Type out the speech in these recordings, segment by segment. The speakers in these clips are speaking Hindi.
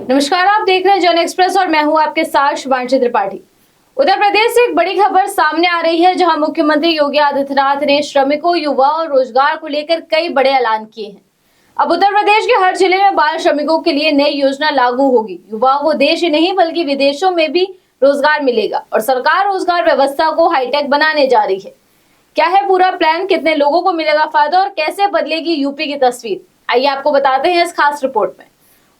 नमस्कार, आप देख रहे हैं जन एक्सप्रेस और मैं हूं आपके साथ शुभांशी त्रिपाठी। उत्तर प्रदेश से एक बड़ी खबर सामने आ रही है, जहां मुख्यमंत्री योगी आदित्यनाथ ने श्रमिकों, युवाओं और रोजगार को लेकर कई बड़े ऐलान किए हैं। अब उत्तर प्रदेश के हर जिले में बाल श्रमिकों के लिए नई योजना लागू होगी। युवाओं को देश ही नहीं बल्कि विदेशों में भी रोजगार मिलेगा और सरकार रोजगार व्यवस्था को हाईटेक बनाने जा रही है। क्या है पूरा प्लान, कितने लोगों को मिलेगा फायदा और कैसे बदलेगी यूपी की तस्वीर, आइए आपको बताते हैं इस खास रिपोर्ट में।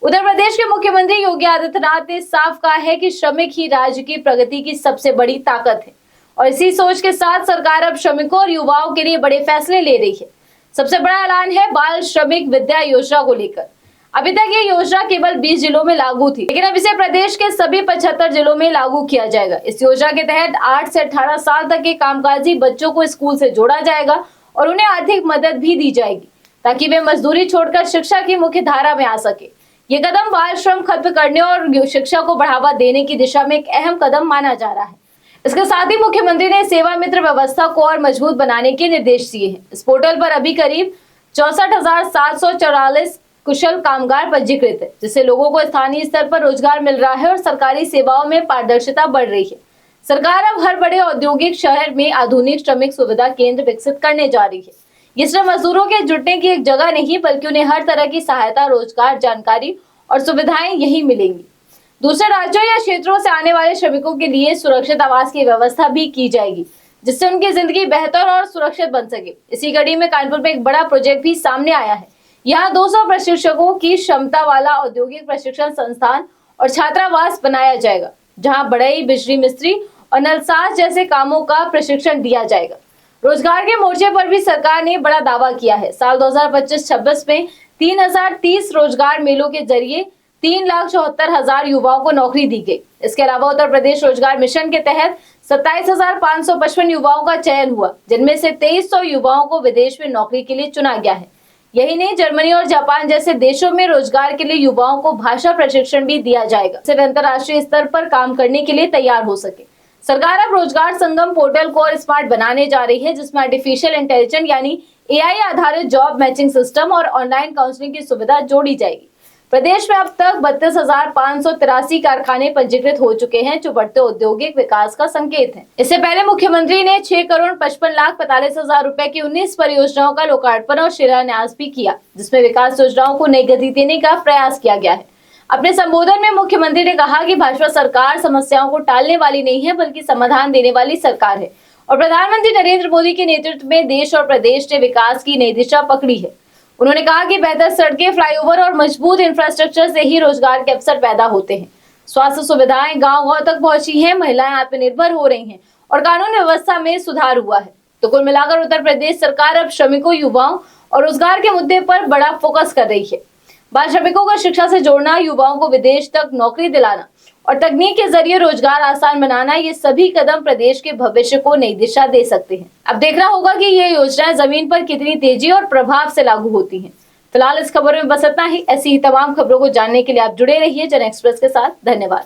उत्तर प्रदेश के मुख्यमंत्री योगी आदित्यनाथ ने साफ कहा है कि श्रमिक ही राज्य की प्रगति की सबसे बड़ी ताकत है और इसी सोच के साथ सरकार अब श्रमिकों और युवाओं के लिए बड़े फैसले ले रही है। सबसे बड़ा ऐलान है बाल श्रमिक विद्या योजना को लेकर। अभी तक ये योजना केवल 20 जिलों में लागू थी, लेकिन अब इसे प्रदेश के सभी 75 जिलों में लागू किया जाएगा। इस योजना के तहत 8 से 18 साल तक के कामकाजी बच्चों को स्कूल से जोड़ा जाएगा और उन्हें आर्थिक मदद भी दी जाएगी ताकि वे मजदूरी छोड़कर शिक्षा की मुख्य धारा में आ सके। ये कदम बाल श्रम खत्म करने और शिक्षा को बढ़ावा देने की दिशा में एक अहम कदम माना जा रहा है। इसके साथ ही मुख्यमंत्री ने सेवा मित्र व्यवस्था को और मजबूत बनाने के निर्देश दिए हैं। इस पोर्टल पर अभी करीब 64,744 कुशल कामगार पंजीकृत है, जिससे लोगों को स्थानीय स्तर पर रोजगार मिल रहा है और सरकारी सेवाओं में पारदर्शिता बढ़ रही है। सरकार अब हर बड़े औद्योगिक शहर में आधुनिक श्रमिक सुविधा केंद्र विकसित करने जा रही है। ये सिर्फ मजदूरों के जुटने की एक जगह नहीं, बल्कि उन्हें हर तरह की सहायता, रोजगार, जानकारी और सुविधाएं यही मिलेंगी। दूसरे राज्यों या क्षेत्रों से आने वाले श्रमिकों के लिए सुरक्षित आवास की व्यवस्था भी की जाएगी, जिससे उनकी जिंदगी बेहतर और सुरक्षित बन सके। इसी कड़ी में कानपुर में एक बड़ा प्रोजेक्ट भी सामने आया है। यहाँ 200 प्रशिक्षकों की क्षमता वाला औद्योगिक प्रशिक्षण संस्थान और छात्रावास बनाया जाएगा, जहाँ बढ़ई, बिजली मिस्त्री और नलसाज जैसे कामों का प्रशिक्षण दिया जाएगा। रोजगार के मोर्चे पर भी सरकार ने बड़ा दावा किया है। साल 2025-26 में 3030 रोजगार मेलों के जरिए 3,74,000 युवाओं को नौकरी दी गई। इसके अलावा उत्तर प्रदेश रोजगार मिशन के तहत 27,555 युवाओं का चयन हुआ, जिनमें से 2300 युवाओं को विदेश में नौकरी के लिए चुना गया है। यही नहीं, जर्मनी और जापान जैसे देशों में रोजगार के लिए युवाओं को भाषा प्रशिक्षण भी दिया जाएगा, जिससे अंतर्राष्ट्रीय स्तर पर काम करने के लिए तैयार हो सके। सरकार अब रोजगार संगम पोर्टल को और स्मार्ट बनाने जा रही है, जिसमें आर्टिफिशियल इंटेलिजेंस यानी AI आधारित जॉब मैचिंग सिस्टम और ऑनलाइन काउंसलिंग की सुविधा जोड़ी जाएगी। प्रदेश में अब तक 32,583 कारखाने पंजीकृत हो चुके हैं, जो बढ़ते औद्योगिक विकास का संकेत है। इससे पहले मुख्यमंत्री ने 6,55,45,000 रुपए की 19 परियोजनाओं का लोकार्पण और शिलान्यास भी किया, जिसमें विकास योजनाओं को नई गति देने का प्रयास किया गया है। अपने संबोधन में मुख्यमंत्री ने कहा कि भाजपा सरकार समस्याओं को टालने वाली नहीं है, बल्कि समाधान देने वाली सरकार है और प्रधानमंत्री नरेंद्र मोदी के नेतृत्व में देश और प्रदेश ने विकास की नई दिशा पकड़ी है। उन्होंने कहा कि बेहतर सड़कें, फ्लाईओवर और मजबूत इंफ्रास्ट्रक्चर से ही रोजगार के अवसर पैदा होते हैं। स्वास्थ्य सुविधाएं गाँव-गाँव तक पहुंची हैं, महिलाएं आत्मनिर्भर हो रही हैं और कानून व्यवस्था में सुधार हुआ है। तो कुल मिलाकर उत्तर प्रदेश सरकार अब श्रमिकों, युवाओं और रोजगार के मुद्दे पर बड़ा फोकस कर रही है। बाल श्रमिकों को शिक्षा से जोड़ना, युवाओं को विदेश तक नौकरी दिलाना और तकनीक के जरिए रोजगार आसान बनाना, ये सभी कदम प्रदेश के भविष्य को नई दिशा दे सकते हैं। अब देखना होगा कि ये योजनाएं जमीन पर कितनी तेजी और प्रभाव से लागू होती हैं। फिलहाल इस खबर में बस इतना ही। ऐसी ही तमाम खबरों को जानने के लिए आप जुड़े रहिए जन एक्सप्रेस के साथ। धन्यवाद।